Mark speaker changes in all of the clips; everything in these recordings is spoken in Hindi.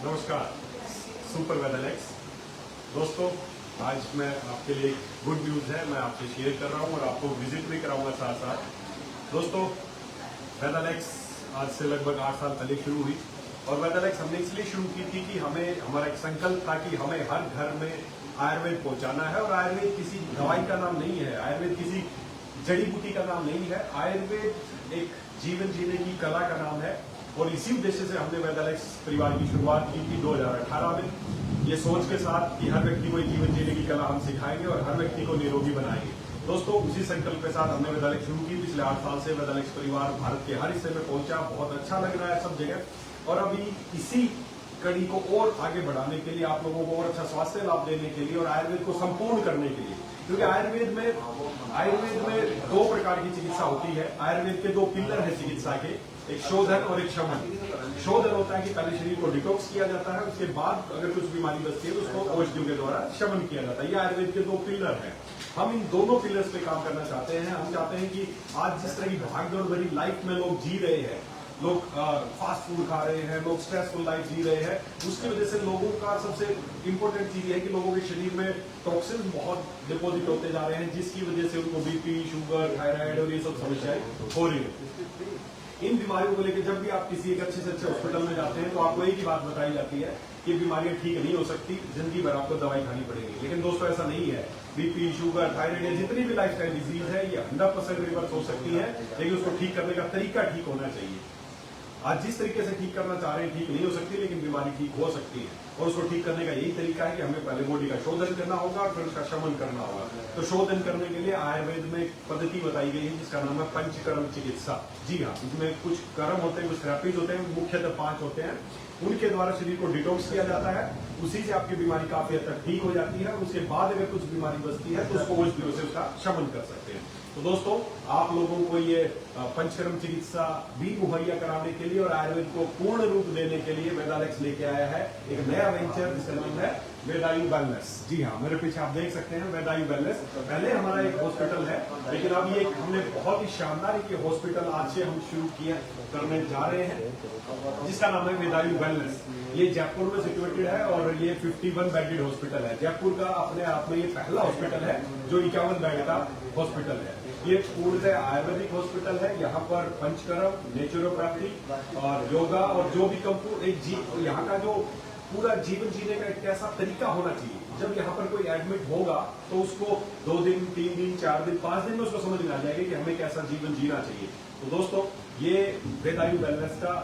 Speaker 1: नमस्कार, सुपर वेदरलेक्स दोस्तों। आज मैं आपके लिए गुड न्यूज़ है, मैं आपसे शेयर कर रहा हूँ और आपको विजिट भी कराऊंगा साथ साथ। दोस्तों, वेदरलेक्स आज से लगभग 8 साल पहले शुरू हुई और वेदरलेक्स हमने इसलिए शुरू की थी कि हमें हमारा एक संकल्प था कि हमें हर घर में आयुर्वेद पहुंचाना है। और आयुर्वेद किसी दवाई का नाम नहीं है, आयुर्वेद किसी जड़ी बूटी का नाम नहीं है, आयुर्वेद एक जीवन जीने की कला का नाम है। और इसी उद्देश्य से हमने वेदरलेक्स परिवार की शुरुआत की थी 2018 में, ये सोच के साथ कि हर व्यक्ति को जीवन जीने की कला हम सिखाएंगे और हर व्यक्ति को निरोगी बनाएंगे। दोस्तों, उसी संकल्प के साथ हमने वेदरलेक्स शुरू की। पिछले 8 साल से वेदरलेक्स परिवार भारत के हर हिस्से में पहुंचा, बहुत अच्छा लग रहा है सब जगह। और अभी इसी कड़ी को और आगे बढ़ाने के लिए, आप लोगों को और अच्छा स्वास्थ्य लाभ देने के लिए और आयुर्वेद को संपूर्ण करने के लिए, क्योंकि आयुर्वेद में 2 प्रकार की चिकित्सा होती है। आयुर्वेद के 2 पिलर है चिकित्सा के, एक शोधन और एक शमन। शोधन होता है कि पहले शरीर को डिटॉक्स किया जाता है, उसके बाद अगर कुछ बीमारी बचती है तो उसको औषधियों के द्वारा शमन किया जाता है। ये आयुर्वेद के 2 पिलर हैं। हम इन दोनों पिलर्स पे काम करना चाहते हैं। हम चाहते हैं कि आज जिस तरह की भागदौड़ भरी लाइफ में लोग जी रहे हैं, लोग फास्ट फूड खा रहे हैं, लोग स्ट्रेसफुल लाइफ जी रहे हैं, उसकी वजह से लोगों का सबसे इंपॉर्टेंट चीज है कि लोगों के शरीर में टॉक्सिन बहुत डिपोजिट होते जा रहे हैं, जिसकी वजह से उनको बीपी, शुगर, थायराइड और ये सब समस्याएं हो रही है। इन बीमारियों को लेकर जब भी आप किसी एक अच्छे से अच्छे हॉस्पिटल में जाते हैं तो आपको एक ही बात बताई जाती है कि बीमारियां ठीक नहीं हो सकती, जिंदगी भर आपको दवाई खानी पड़ेगी। लेकिन दोस्तों, ऐसा नहीं है। बीपी, शुगर, थायराइड, जितनी भी लाइफस्टाइल डिजीज है, ये 100% रिवर्स हो सकती है, लेकिन उसको ठीक करने का तरीका ठीक होना चाहिए। आज जिस तरीके से ठीक करना चाह रहे हैं ठीक नहीं हो सकती, लेकिन बीमारी ठीक हो सकती है। और उसको ठीक करने का यही तरीका है कि हमें पहले बॉडी का शोधन करना होगा और फिर उसका शमन करना होगा। तो शोधन करने के लिए आयुर्वेद में एक पद्धति बताई गई है जिसका नाम है पंचकर्म चिकित्सा। जी हाँ, इसमें कुछ कर्म होते हैं, कुछ थेरेपीज होते हैं, मुख्यतः 5 होते हैं। उनके द्वारा शरीर को डिटॉक्स किया जाता है, उसी से आपकी बीमारी काफी हद तक ठीक हो जाती है। उसके बाद अगर कुछ बीमारी बचती है तो उसको औषधियों से उसका शमन कर सकते हैं। तो दोस्तों, आप लोगों को ये पंचकर्म चिकित्सा भी मुहैया कराने के लिए और आयुर्वेद को पूर्ण रूप देने के लिए वेदरलेक्स लेके आया है एक नया वेंचर जिसका नाम है वेदायु वेलनेस। जी हाँ, मेरे पीछे आप देख सकते हैं वेदायु वेलनेस। पहले हमारा एक हॉस्पिटल है, लेकिन अब ये हमने बहुत ही शानदार एक हॉस्पिटल आज से हम शुरू करने जा रहे हैं जिसका नाम है वेदायु वेलनेस। ये जयपुर में सिचुएटेड है और ये 51 बेडेड हॉस्पिटल है। जयपुर का अपने आप में ये पहला हॉस्पिटल है जो 51 बेड का हॉस्पिटल है। ये पूर्णतः आयुर्वेदिक हॉस्पिटल है। यहाँ पर पंचकर्म, नेचुरोपैथी और योगा और जो भी यहाँ का जो पूरा जीवन जीने का एक ऐसा तरीका होना चाहिए, जब यहाँ पर कोई एडमिट होगा तो उसको 2 दिन, 3 दिन, 4 दिन, 5 दिन में उसको समझ में आ जाएगा कि हमें कैसा जीवन जीना चाहिए। तो दोस्तों, ये वेदायु वेलनेस का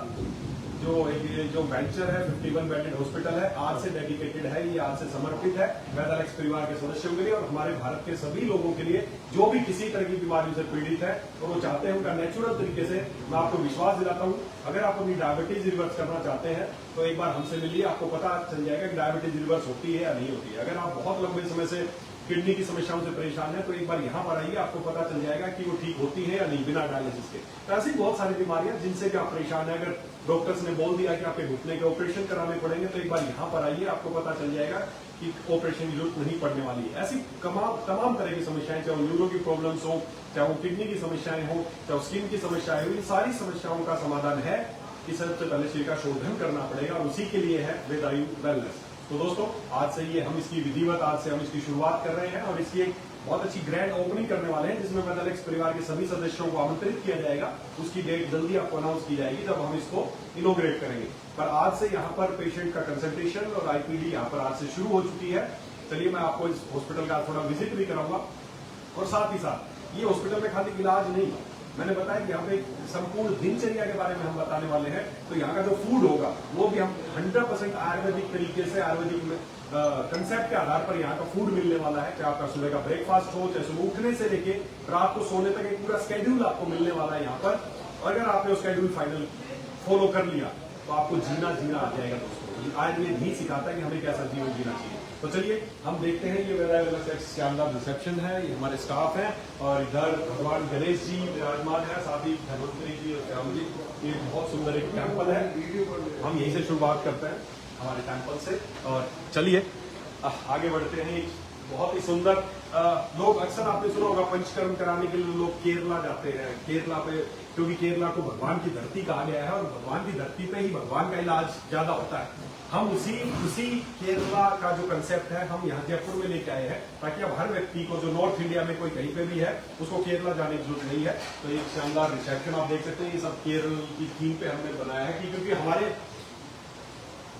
Speaker 1: जो वेंचर है 51 बेडेड हॉस्पिटल है, आज से डेडिकेटेड है, ये आज से समर्पित है वेदरलेक्स परिवार के सदस्यों के लिए और हमारे भारत के सभी लोगों के लिए जो भी किसी तरह की बीमारी से पीड़ित है और वो चाहते हैं उनका नेचुरल तरीके से। मैं आपको विश्वास दिलाता हूँ, अगर आप अपनी डायबिटीज रिवर्स करना चाहते हैं तो एक बार हमसे मिलिए, आपको पता चल जाएगा कि डायबिटीज रिवर्स होती है या नहीं होती है। अगर आप बहुत लंबे समय से किडनी की समस्याओं से परेशान है तो एक बार यहाँ पर आइए, आपको पता चल जाएगा कि वो ठीक होती है या नहीं बिना डायलिसिस के। तो ऐसी बहुत सारी बीमारियां जिनसे कि आप परेशान है, अगर डॉक्टर्स ने बोल दिया कि आपके घुटने के ऑपरेशन कराने पड़ेंगे तो एक बार यहाँ पर आइए, आपको पता चल जाएगा कि ऑपरेशन की जरूरत नहीं पड़ने वाली है। ऐसी तमाम तरह की समस्याएं, चाहे वो न्यूरो की प्रॉब्लम्स हो, चाहे वो किडनी की समस्याएं हो, चाहे स्किन की समस्याएं हो, इन सारी समस्याओं का समाधान है कि सबसे पहले शरीर का शोधन करना पड़ेगा। उसी के लिए है वेदायु वेलनेस। तो दोस्तों, आज से ये हम इसकी विधिवत आज से हम इसकी शुरुआत कर रहे हैं और इसकी एक बहुत अच्छी ग्रैंड ओपनिंग करने वाले हैं जिसमें वेदरलेक्स परिवार के सभी सदस्यों को आमंत्रित किया जाएगा। उसकी डेट जल्दी आपको अनाउंस की जाएगी जब हम इसको इनोग्रेट करेंगे। पर आज से यहाँ पर पेशेंट का कंसल्टेशन और आईपीडी यहाँ पर आज से शुरू हो चुकी है। चलिए, मैं आपको इस हॉस्पिटल का थोड़ा विजिट भी कराऊंगा और साथ ही साथ ये हॉस्पिटल में खाली इलाज नहीं, मैंने बताया कि यहाँ पे संपूर्ण दिनचर्या के बारे में हम बताने वाले हैं। तो यहाँ का जो फूड होगा वो भी हम 100% आयुर्वेदिक तरीके से, आयुर्वेदिक कंसेप्ट के आधार पर यहाँ का फूड मिलने वाला है। चाहे आपका सुबह का ब्रेकफास्ट हो, चाहे सुबह उठने से लेके रात को सोने तक एक पूरा स्केड्यूल आपको मिलने वाला है यहाँ पर। और अगर आपने वो स्केड्यूल फाइनल फॉलो कर लिया तो आपको जीना आ जाएगा। दोस्तों, आयुर्वेद ही सिखाता है कि हमें कैसा जीवन जीना चाहिए। तो चलिए हम देखते हैं, ये वेदायु वेलनेस शानदार रिसेप्शन है, ये हमारे स्टाफ हैं और इधर भगवान गणेश जी विराजमान है, साथ ही धन्वंतरी जी और श्याम जी। ये बहुत सुंदर एक टेम्पल है, हम यहीं से शुरुआत करते हैं हमारे टेम्पल से। और चलिए आगे बढ़ते हैं। बहुत ही सुंदर लोग, अक्सर आपने सुना होगा पंचकर्म कराने के लिए लोग केरला जाते हैं। केरला पे क्योंकि केरला को भगवान की धरती कहा गया है और भगवान की धरती पे ही भगवान का इलाज ज्यादा होता है। हम उसी केरला का जो कंसेप्ट है हम यहाँ जयपुर में लेके आए हैं, ताकि अब हर व्यक्ति को जो नॉर्थ इंडिया में कोई कहीं पे भी है उसको केरला जाने की जरूरत नहीं है। तो एक शानदार रिसेप्शन आप देख सकते हैं, ये सब केरल की थीम पे हमने बनाया है, क्योंकि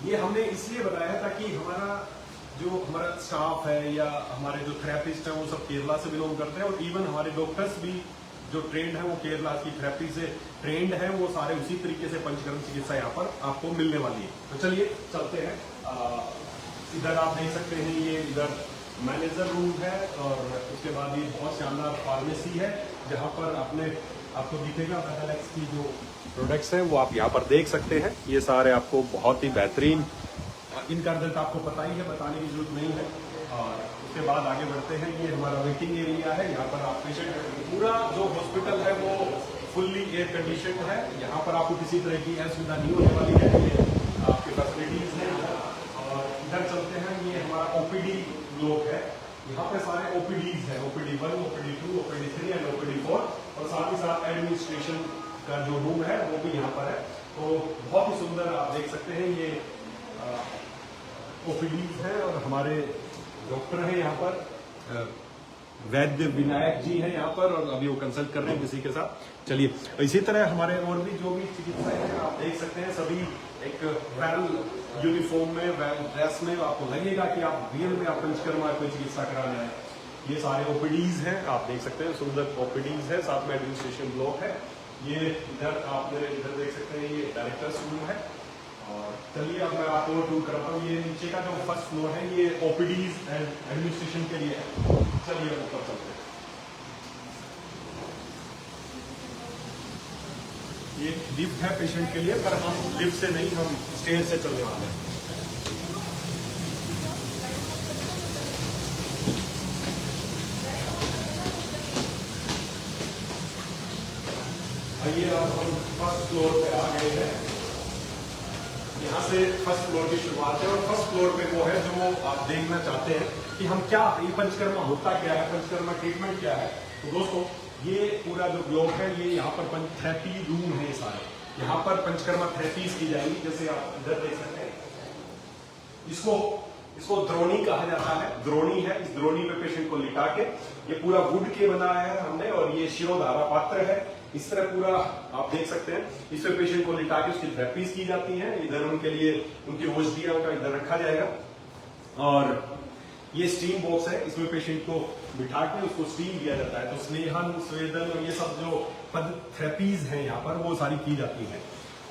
Speaker 1: ये हमने इसलिए बनाया है ताकि हमारा स्टाफ है या हमारे जो थेरेपिस्ट है वो सब केरला से बिलोंग करते हैं, और इवन हमारे डॉक्टर्स भी जो ट्रेंड है वो केरला की थेरेपी से ट्रेंड है, वो सारे उसी तरीके से पंचकर्म चिकित्सा यहाँ पर आपको मिलने वाली है। तो चलिए चलते हैं। इधर आप देख सकते हैं, ये इधर मैनेजर रूम है और उसके बाद ये बहुत शानदार फार्मेसी है जहाँ पर आपको दिखेगा वेदालेक्स की जो प्रोडक्ट्स हैं वो आप यहाँ पर देख सकते हैं। ये सारे आपको बहुत ही बेहतरीन, इनका रिजल्ट आपको पता ही है, बताने की जरूरत नहीं है। और उसके बाद आगे बढ़ते हैं, ये हमारा वेटिंग एरिया है। यहाँ पर आप पेशेंट, पूरा जो हॉस्पिटल है वो फुल्ली एयर कंडीशन है, यहाँ पर आपको किसी तरह की असुविधा नहीं होने वाली है। ये आपके फैसिलिटीज है। और इधर चलते हैं, ये हमारा ओपीडी ब्लॉक है। यहाँ पे सारे ओपीडीज है, OPD 1, OPD 2, OPD 3 and OPD 4, और साथ ही साथ एडमिनिस्ट्रेशन का जो रूम है वो भी यहाँ पर है। तो बहुत ही सुंदर आप देख सकते हैं, ये ओपीडीज है और हमारे डॉक्टर हैं यहाँ पर, वैद्य विनायक जी हैं यहाँ पर, और अभी वो कंसल्ट कर रहे हैं किसी के साथ। चलिए, इसी तरह हमारे और भी जो भी चिकित्सा है आप देख सकते हैं, सभी एक वेल यूनिफॉर्म में, वेल ड्रेस में, आपको लगेगा कि आप रियल में आप पंचकर्मा कोई चिकित्सा कराने आए। ये सारे ओपीडीज हैं, आप देख सकते हैं, सुंदर ओपीडीज है, साथ में एडमिनिस्ट्रेशन ब्लॉक है। ये इधर इधर देख सकते हैं, ये डायरेक्टर्स रूम है। और चलिए अब मैं आपको टूर कराता हूँ। ये नीचे का जो फर्स्ट फ्लोर है ये ओपीडीज एंड एडमिनिस्ट्रेशन के लिए है। चलिए ऊपर चलते हैं। ये लिफ्ट है पेशेंट के लिए, पर हम लिफ्ट से नहीं, हम स्टेयर से चलने वाले हैं। आइए अब हम फर्स्ट फ्लोर पे आ गए हैं। यहाँ से फर्स्ट फ्लोर की शुरुआत है, और फर्स्ट फ्लोर पे वो है जो आप देखना चाहते हैं कि हम क्या, ये पंचकर्मा होता क्या है, पंचकर्मा ट्रीटमेंट क्या है। तो दोस्तों, ये पूरा जो ब्लॉक है, ये यहाँ पर थेरेपी रूम है। ये सारे यहाँ पर पंचकर्मा थेरेपीज की जाएंगी। जैसे आप इधर देख सकते हैं, इसको द्रोणी कहा जाता है, द्रोणी है। इस द्रोणी पे पेशेंट को लिटा के, ये पूरा वुड के बनाया है हमने, और ये शिरोधारा पात्र है। इस तरह पूरा आप देख सकते हैं, इसमें पेशेंट को लिटा के उसकी थेरेपीज की जाती हैं। इधर उनके लिए उनकी औषधियों का इधर रखा जाएगा, और ये स्टीम बॉक्स है, इसमें पेशेंट को बिठा के उसको स्टीम दिया जाता है। तो स्नेहन, स्वेदन और ये सब जो पद थेरेपीज हैं यहाँ पर, वो सारी की जाती हैं।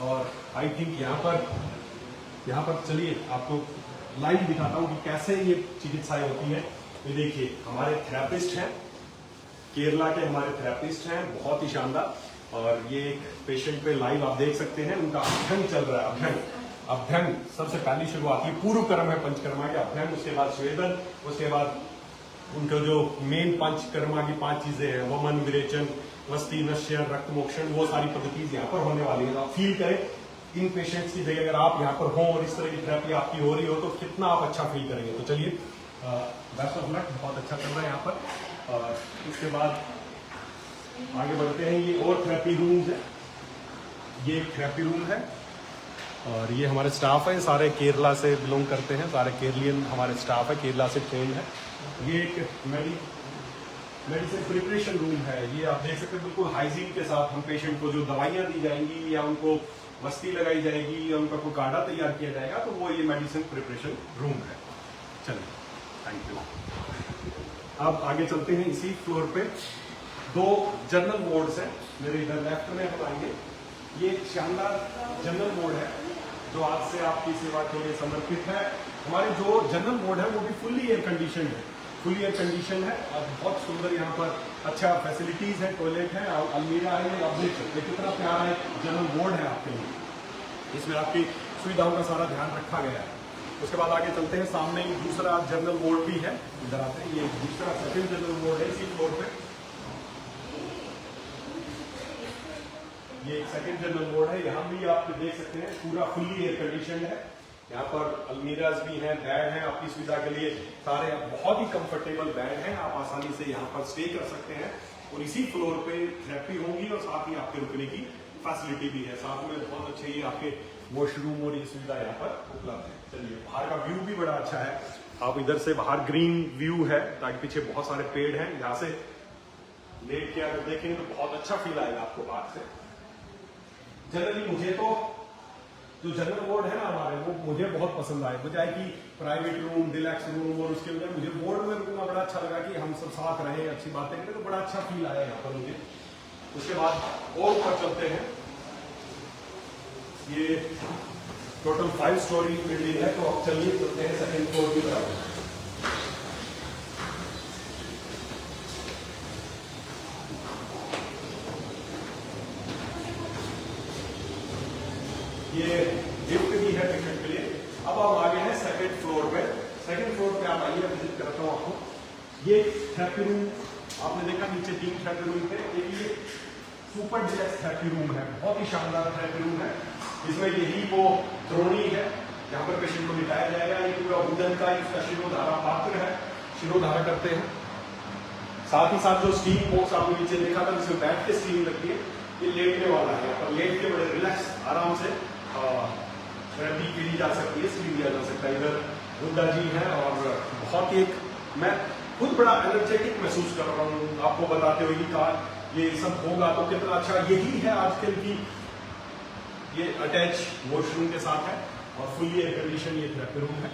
Speaker 1: और आई थिंक यहाँ पर चलिए आपको लाइव दिखाता हूँ कि कैसे ये चिकित्साएं होती है। ये देखिए, हमारे थेरेपिस्ट हैं, केरला के हमारे थेरेपिस्ट हैं, बहुत ही शानदार। और ये एक पेशेंट पे लाइव आप देख सकते हैं, उनका अभ्यंग चल रहा है। अभ्यंग सबसे पहली शुरुआत, ये पूर्व कर्म है पंचकर्मा के, अभ्यंग, उसके बाद स्वेदन, उसके बाद उनका जो मेन पंचकर्मा की 5 चीजें हैं, वमन, विरेचन, वस्ती, नश्य, रक्त मोक्षण, वो सारी पद्धति यहाँ पर होने वाली है। आप फील करें इन पेशेंट्स की जगह अगर आप यहाँ पर हो और इस तरह की थेरेपी आपकी हो रही हो तो कितना आप अच्छा फील करेंगे। तो चलिए, बेस्ट ऑफ लक, बहुत अच्छा चल रहा है यहाँ पर। और उसके बाद आगे बढ़ते हैं, ये और थेरेपी रूम्स है। ये एक थेरेपी रूम है, और ये हमारे स्टाफ है, सारे केरला से बिलोंग करते हैं, सारे केरलियन हमारे स्टाफ है, केरला से ट्रेंड है। ये एक मेडिसिन प्रिपरेशन रूम है। ये आप देख सकते हैं, बिल्कुल हाइजीन के साथ हम पेशेंट को जो दवाइयाँ दी जाएंगी या उनको वस्ती लगाई जाएगी या उनका कोई काढ़ा तैयार किया जाएगा, तो वो ये मेडिसिन प्रिपरेशन रूम है। चलिए, थैंक यू। अब आगे चलते हैं। इसी फ्लोर पे 2 जनरल वार्ड्स हैं। मेरे इधर लेफ्ट में हम आएंगे, ये शानदार जनरल वार्ड है जो आज से आपकी सेवा के लिए समर्पित है। हमारे जो जनरल वार्ड है वो भी फुल्ली एयर कंडीशन है, फुल्ली एयर कंडीशन है, और बहुत सुंदर यहाँ पर अच्छा फैसिलिटीज है, टॉयलेट है, अलमीरा है। आप देख सकते हैं कितना प्यारा एक जनरल वार्ड है आपके लिए, इसमें आपकी सुविधाओं का सारा ध्यान रखा गया है। उसके बाद आगे चलते हैं, सामने ही दूसरा जनरल वार्ड भी है, इधर आते हैं, ये दूसरा सेकंड जनरल वार्ड है इसी फ्लोर पे। ये एक सेकंड जनरल वार्ड है, यहाँ भी आप देख सकते हैं पूरा फुल्ली एयर कंडीशन है। यहाँ पर अलमीराज भी हैं, बेड हैं आपकी सुविधा के लिए, सारे बहुत ही कंफर्टेबल बेड हैं, आप आसानी से यहाँ पर स्टे कर सकते हैं। और इसी फ्लोर पे थेरेपी होगी और साथ ही आपके रुकने की फैसिलिटी भी है। साथ में बहुत अच्छे ये आपके वॉशरूम और ये सुविधा यहाँ पर उपलब्ध है। चलिए, बाहर का व्यू भी बड़ा अच्छा है। आप इधर से बाहर ग्रीन व्यू है, ताकि पीछे बहुत सारे पेड़ हैं। यहाँ से लेट के अगर देखेंगे तो बहुत अच्छा फील आएगा आपको बाहर से। जनरली मुझे तो जो जनरल वार्ड है ना हमारे, वो मुझे बहुत पसंद आए, बजाय कि प्राइवेट रूम, डिलैक्स रूम, और उसके अंदर मुझे वार्ड में रुकना बड़ा अच्छा लगा कि हम सब साथ रहें, अच्छी बातें करें, तो बड़ा अच्छा फील आया यहाँ पर मुझे। उसके बाद और ऊपर चलते हैं। ये टोटल 5 स्टोरी बिल्डिंग है, तो अब चलिए चलते हैं सेकंड फ्लोर की तरफ। ये लिफ्ट भी है टिकट के लिए। अब हम आगे हैं सेकंड फ्लोर पे। सेकंड फ्लोर पे आप आइए, विजिट करता हूँ आपको। ये थेरेपी रूम आपने देखा, नीचे 3 थेरेपी रूम थे। ये सुपर डिलक्स थेरेपी रूम है, बहुत ही शानदार थेरेपी रूम है। इसमें यही वो द्रोणी है, यहाँ पर पेशेंट को लिटाया जाएगा। ये पूरा वुडन का इसका शिरोधारा पात्र है, शिरोधारा करते हैं। साथ ही साथ जो स्टीम बॉक्स आपने नीचे देखा था, जिसमें बैठ के स्टीम लगती है, ये लेटने वाला है। यहाँ पर लेट के बड़े रिलैक्स आराम से थेरेपी की ली जा सकती है, स्टीम दिया जा सकता है। इधर बुद्धा जी है और बहुत ही मैं खुद बड़ा एनर्जेटिक महसूस कर रहा हूँ आपको बताते हुए कि ये सब होगा तो कितना अच्छा। यही है आजकल की, ये अटैच वॉशरूम के साथ है और फुली एयर कंडीशन ये थेरेपी रूम है।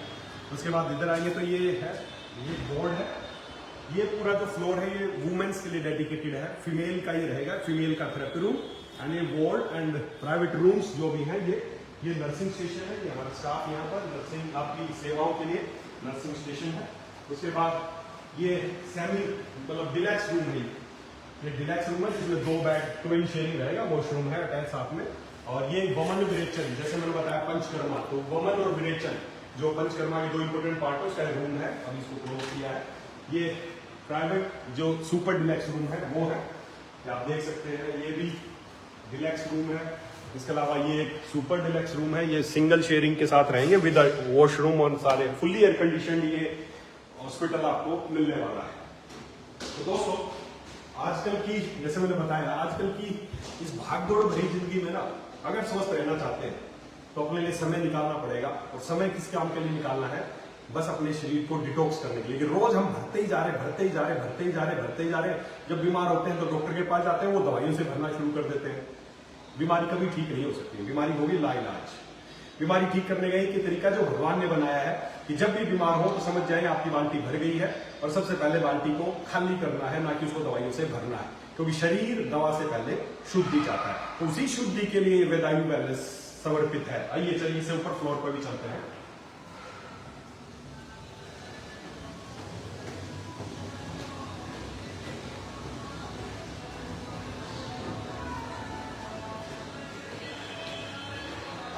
Speaker 1: उसके बाद इधर आइए तो ये है, ये बोर्ड है। ये पूरा जो फ्लोर है ये वुमेन्स के लिए डेडिकेटेड है, फीमेल का ये रहेगा, फीमेल का थेरेपी रूम। एंड ये वार्ड एंड प्राइवेट रूम्स जो भी हैं, ये नर्सिंग स्टेशन है। ये हमारा स्टाफ यहाँ पर नर्सिंग आपकी सेवाओं के लिए नर्सिंग स्टेशन है। उसके बाद ये सेमी मतलब डिलैक्स रूम है। ये डिलैक्स रूम है जिसमें 2 बेड ट्विन शेयरिंग रहेगा, वॉशरूम है अटैच साथ में। और ये वमन विरेचन, जैसे मैंने बताया पंचकर्मा, तो वमन और विरेचन जो पंचकर्मा के 2 इंपोर्टेंट पार्ट है, उसका रूम है। अभी इसको क्लोज किया है। ये प्राइवेट जो सुपर डिलैक्स रूम है वो है, आप देख सकते हैं। ये भी डिलैक्स रूम है। इसके अलावा ये एक सुपर डिलैक्स रूम है, ये सिंगल शेयरिंग के साथ रहेंगे विद वॉशरूम और सारे फुल्ली एयर कंडीशनड ये हॉस्पिटल आपको मिलने वाला है। तो दोस्तों, आजकल की, जैसे मैंने बताया, आजकल की इस भागदौड़ भरी जिंदगी में ना, अगर स्वस्थ रहना चाहते हैं तो अपने लिए समय निकालना पड़ेगा। और समय किस काम के लिए निकालना है? बस अपने शरीर को डिटॉक्स करने के लिए। रोज हम भरते ही जा रहे। जब बीमार होते हैं तो डॉक्टर के पास जाते हैं, वो दवाइयों से भरना शुरू कर देते हैं। बीमारी कभी ठीक नहीं हो सकती, बीमारी होगी लाइलाज। बीमारी ठीक करने का एक तरीका जो भगवान ने बनाया है कि जब भी बीमार हो तो समझ जाए आपकी बाल्टी भर गई है, और सबसे पहले बाल्टी को खाली करना है, ना कि उसको दवाइयों से भरना है। क्योंकि शरीर दवा से पहले शुद्धि चाहता है, तो उसी शुद्धि के लिए वेदायु वेलनेस समर्पित है। आइए चलिए इसे ऊपर फ्लोर पर भी चलते हैं।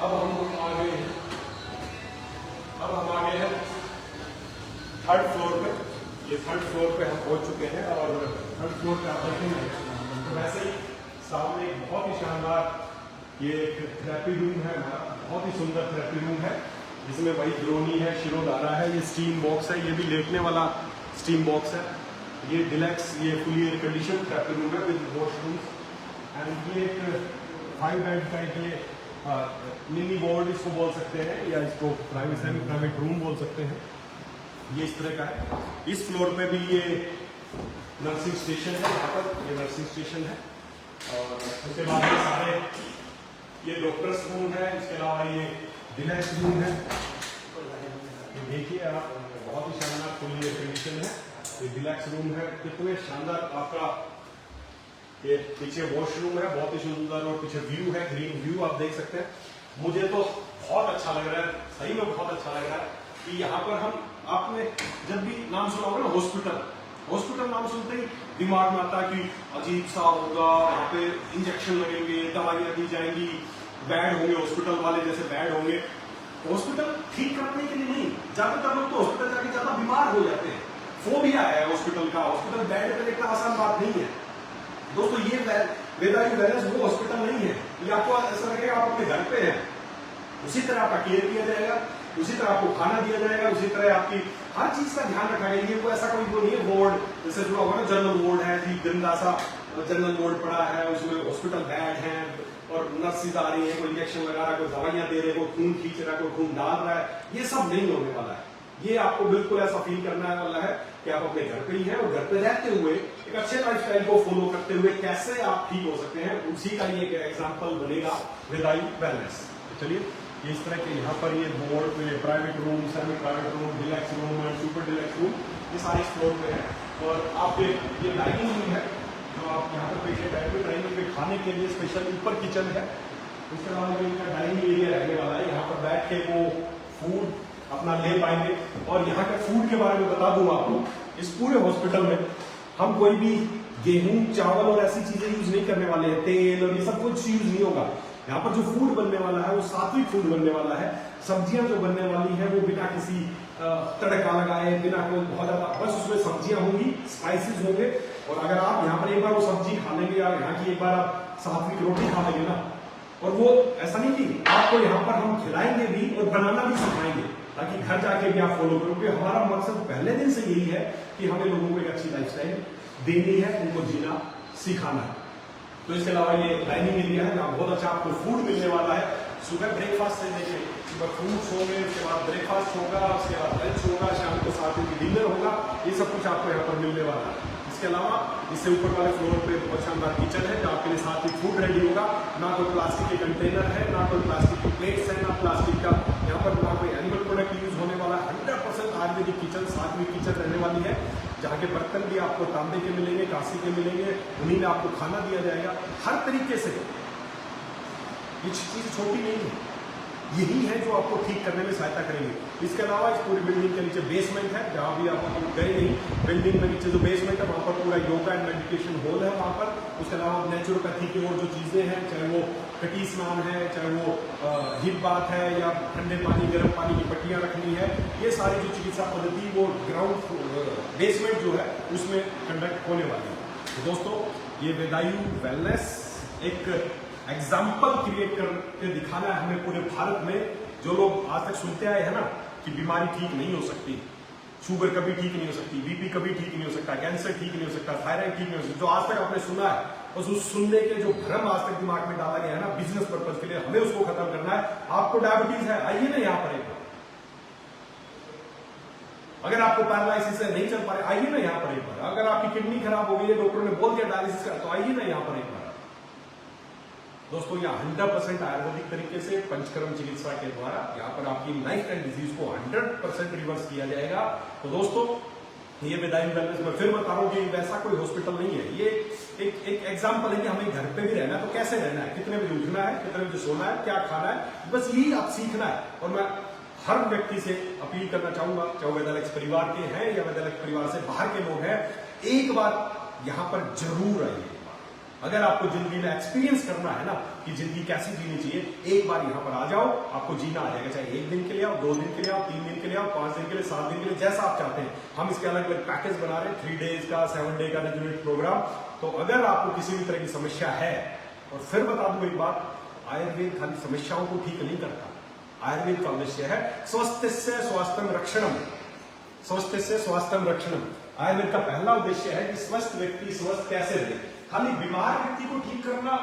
Speaker 1: अब हम आ गए हैं थर्ड फ्लोर पे। ये थर्ड फ्लोर पे हम पहुंच चुके हैं और थर्ड फ्लोर पे आप देखेंगे तो वैसे ही सामने एक बहुत ही शानदार ये एक थेरेपी रूम है हमारा, बहुत ही सुंदर थेरेपी रूम है, जिसमें वही द्रोणी है, शिरोधारा है, ये स्टीम बॉक्स है, ये भी लेटने वाला स्टीम बॉक्स है। ये डिलैक्स, ये fully air condition therapy room है विद वॉशरूम्स। एंड ये एक 5 बेड का एक मिनी वार्ड इसको बोल सकते हैं, या इसको प्राइवेट रूम बोल सकते हैं। ये इस तरह का है। इस फ्लोर पे भी ये नर्सिंग स्टेशन है, यहाँ पर ये नर्सिंग स्टेशन है। और उसके बाद ये सारे ये डॉक्टर्स रूम है। इसके अलावा ये डिलैक्स रूम है। ये देखिए आप, बहुत ही शानदार फुली एयर कंडीशन है। ये डिलैक्स रूम है, कितने शानदार आपका ये पीछे वॉशरूम है, बहुत ही सुंदर, और पीछे व्यू है, ग्रीन व्यू आप देख सकते हैं। मुझे तो बहुत अच्छा लग रहा है, सही में बहुत अच्छा लग रहा है कि यहाँ पर हम, आपने जब भी नाम सुना होगा ना हॉस्पिटल नाम सुनते ही दिमाग में आता है कि अजीब सा होगा, वहाँ पे इंजेक्शन लगेंगे, दवाइयाँ दी जाएंगी, बेड होंगे हॉस्पिटल वाले जैसे बेड होंगे। हॉस्पिटल ठीक करने के लिए नहीं, ज्यादातर लोग तो हॉस्पिटल जाके ज्यादा बीमार हो जाते हैं। फोबिया है हॉस्पिटल का, हॉस्पिटल बेड पे देखना आसान बात नहीं है दोस्तों। ये वेदायु वेलनेस वो हॉस्पिटल नहीं है, ये आपको ऐसा लगेगा आप अपने घर पे हैं, उसी तरह आपका केयर किया जाएगा। उसी तरह आपको खाना दिया जाएगा, उसी तरह आपकी हर चीज का ध्यान रखा जाएगा। ये कोई ऐसा कोई वो नहीं है वार्ड जैसे जुड़ा हुआ ना, जनरल वार्ड है जी, गंदा सा जनरल वार्ड पड़ा है, उसमें हॉस्पिटल बेड है और नर्सेज आ रही है, कोई इंजेक्शन लगा रहा है, कोई दवाइयां दे रहे हैं, कोई खून खींच रहा है, कोई खून डाल रहा है, ये सब नहीं होने वाला है। ये आपको बिल्कुल ऐसा फील करना वाला है कि आप अपने घर पे ही हैं और घर पे रहते हुए एक अच्छे लाइफस्टाइल को फॉलो करते हुए कैसे आप ठीक हो सकते हैं, उसी का ये एग्जांपल बनेगा वेदायु वेलनेस। तो चलिए ये इस तरह के यहाँ पर ये बोर्ड पे private room, semi private room, Deluxe room and super Deluxe room, ये सारे इस फ्लोर पे है। और आप ये डाइनिंग रूम है जो आप यहाँ पर पेशेंट बैठे, डाइनिंग पे खाने के लिए स्पेशल ऊपर किचन है। उसके अलावा इनका डाइनिंग एरिया रहने वाला है, यहाँ पर बैठ के वो फूड अपना ले पाएंगे। और यहाँ के फूड के बारे में बता दूं आपको, इस पूरे हॉस्पिटल में हम कोई भी गेहूं, चावल और ऐसी चीजें यूज नहीं करने वाले हैं, तेल और ये सब कुछ यूज नहीं होगा। यहाँ पर जो फूड बनने वाला है वो सात्विक फूड बनने वाला है। सब्जियां जो बनने वाली है वो बिना किसी तड़का लगाए, बिना कोई बहुत ज्यादा, बस उसमें सब्जियां होंगी, स्पाइसेस होंगे। और अगर आप यहाँ पर एक बार वो सब्जी खा लेंगे या यहाँ की एक बार आप सात्विक रोटी खा लेंगे ना, और वो ऐसा नहीं कि आपको यहाँ पर हम खिलाएंगे भी और बनाना भी सिखाएंगे ताकि घर जाके भी आप फॉलो करो, क्योंकि हमारा मकसद पहले दिन से यही है कि हमें लोगों को एक अच्छी लाइफस्टाइल देनी है, उनको जीना सिखाना है। तो इसके अलावा ये डाइनिंग एरिया है जहाँ बहुत अच्छा आपको फूड मिलने वाला है। सुबह ब्रेकफास्ट से देखिए, सुबह फ्रूट्स होंगे, उसके बाद ब्रेकफास्ट होगा, उसके बाद लंच होगा, शाम को 7 बजे डिनर होगा, ये सब कुछ आपको यहाँ पर मिलने वाला है। इसके अलावा इससे ऊपर वाले फ्लोर पे बहुत शानदार किचन है जहाँ आपके लिए सात्विक फूड रेडी होगा। ना कोई प्लास्टिक के कंटेनर है, ना कोई प्लास्टिक की प्लेट्स है, ना प्लास्टिक का यहाँ पर ना कोई एनिमल प्रोडक्ट यूज होने वाला है। 100% आयुर्वेदिक किचन, सात्विक किचन रहने वाली है, जहाँ के बर्तन भी आपको तांबे के मिलेंगे, कांसी के मिलेंगे, उन्हीं में आपको खाना दिया जाएगा। हर तरीके से ये चीज छोटी नहीं है, यही है जो आपको ठीक करने में सहायता करेंगे। इसके अलावा इस पूरी बिल्डिंग के नीचे बेसमेंट है, जहाँ भी आप गए नहीं, बिल्डिंग में नीचे जो बेसमेंट है वहाँ पर पूरा योगा एंड मेडिटेशन हॉल है वहाँ पर। उसके अलावा नेचुरोपैथी की और जो चीजें हैं, चाहे वो कटी स्नान है, चाहे वो हिप बाथ है, या ठंडे पानी गर्म पानी की पट्टियाँ रखनी है, ये सारी जो चिकित्सा पद्धति वो ग्राउंड बेसमेंट जो है उसमें कंडक्ट होने वाली है। तो दोस्तों ये वेदायु वेलनेस एक एग्जाम्पल क्रिएट करके दिखाना है हमें पूरे भारत में। जो लोग आज तक सुनते आए हैं ना कि बीमारी ठीक नहीं हो सकती, शुगर कभी ठीक नहीं हो सकती, बीपी कभी ठीक नहीं हो सकता, कैंसर ठीक नहीं हो सकता, थायराइड ठीक नहीं हो सकता, जो आज तक आपने सुना है, बस उस सुनने के जो भ्रम आज तक दिमाग में डाला गया है ना बिजनेस पर्पज के लिए, हमें उसको खत्म करना है। आपको डायबिटीज है, आइए ना यहाँ पर एक बार। अगर आपको पैरालिसिस है, नहीं चल पा रहे, आइए ना यहाँ पर एक बार। अगर आपकी किडनी खराब हो गई है, डॉक्टर ने बोल दिया डायलिसिस का, तो आइए ना यहाँ पर एक बार। दोस्तों यहाँ 100% आयुर्वेदिक तरीके से पंचकर्म चिकित्सा के द्वारा यहाँ पर आपकी लाइफ एंड डिजीज को 100% रिवर्स किया जाएगा। तो दोस्तों ये वेदायु वेलनेस में फिर बता रहा हूँ कि वैसा कोई हॉस्पिटल नहीं है, ये एक एग्जाम्पल है कि हमें घर पे भी रहना है तो कैसे रहना है, कितने बजे उठना है, कितने बजे सोना है, क्या खाना है, बस यही आप सीखना है। और मैं हर व्यक्ति से अपील करना चाहूंगा, चाहे वेदालेक्स परिवार के हैं या वेदालेक्स परिवार से बाहर के लोग हैं, एक बार यहाँ पर जरूर आइए। अगर आपको जिंदगी में एक्सपीरियंस करना है ना कि जिंदगी कैसी जीनी चाहिए, एक बार यहाँ पर आ जाओ, आपको जीना आ जाएगा। चाहे 1 दिन के लिए आओ, 2 दिन के लिए आओ, 3 दिन के लिए आओ, 5 दिन के लिए, 7 दिन के लिए, जैसा आप चाहते हैं। हम इसके अलग अलग पैकेज बना रहे हैं, 3 डेज का, 7 डे का रेजुलेट प्रोग्राम। तो अगर आपको किसी भी तरह की समस्या है, और फिर बता दूं एक बात, आयुर्वेद खाली समस्याओं को ठीक नहीं करता। आयुर्वेद का उद्देश्य है स्वस्थ से स्वास्थ्यम रक्षणम, स्वस्थ से स्वास्थ्यम रक्षणम। आयुर्वेद का पहला उद्देश्य है कि स्वस्थ व्यक्ति स्वस्थ कैसे रहे। खाली बीमार व्यक्ति को ठीक करना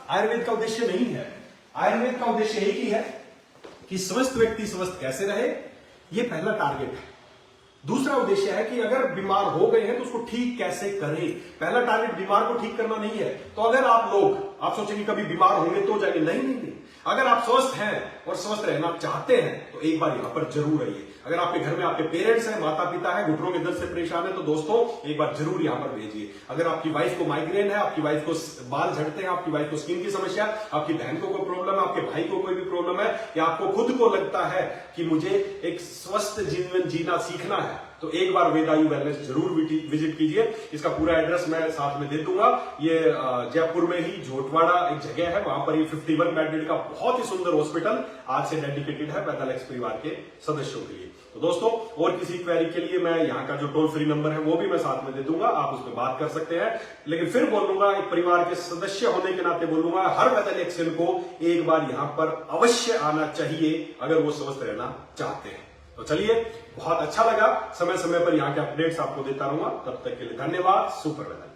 Speaker 1: आयुर्वेद का उद्देश्य नहीं है। आयुर्वेद का उद्देश्य एक ही है कि स्वस्थ व्यक्ति स्वस्थ कैसे रहे, ये पहला टारगेट है। दूसरा उद्देश्य है कि अगर बीमार हो गए हैं तो उसको ठीक कैसे करें। पहला टारगेट बीमार को ठीक करना नहीं है। तो अगर आप सोचेंगे कभी बीमार होंगे तो जाएंगे, नहीं। अगर आप स्वस्थ हैं और स्वस्थ रहना चाहते हैं तो एक बार यहां पर जरूर आइए। अगर आपके घर में आपके पेरेंट्स हैं, माता पिता है, घुटनों के दर्द से परेशान है, तो दोस्तों एक बार जरूर यहां पर भेजिए। अगर आपकी वाइफ को माइग्रेन है, आपकी वाइफ को बाल झड़ते हैं, आपकी वाइफ को स्किन की समस्या, आपकी बहन को कोई प्रॉब्लम है, आपके भाई को कोई भी प्रॉब्लम है, या आपको खुद को लगता है कि मुझे एक स्वस्थ जीवन जीना सीखना है, तो एक बार वेदायु वेलनेस जरूर विजिट कीजिए। इसका पूरा एड्रेस मैं साथ में दे दूंगा। ये जयपुर में ही झोटवाड़ा एक जगह है, वहां पर ये 51 बेड का बहुत ही सुंदर हॉस्पिटल आज से डेडिकेटेड है वेदालेक्स परिवार के सदस्यों के लिए। तो दोस्तों और किसी क्वेरी के लिए मैं यहाँ का जो टोल फ्री नंबर है वो भी मैं साथ में दे दूंगा, आप उस पर बात कर सकते हैं। लेकिन फिर बोलूंगा, एक परिवार के सदस्य होने के नाते बोलूंगा, हर वेदर एक्सेल को एक बार यहाँ पर अवश्य आना चाहिए अगर वो स्वस्थ रहना चाहते हैं। तो चलिए, बहुत अच्छा लगा, समय समय पर यहाँ के अपडेट्स आपको देता रहूंगा। तब तक के लिए धन्यवाद। Super weather.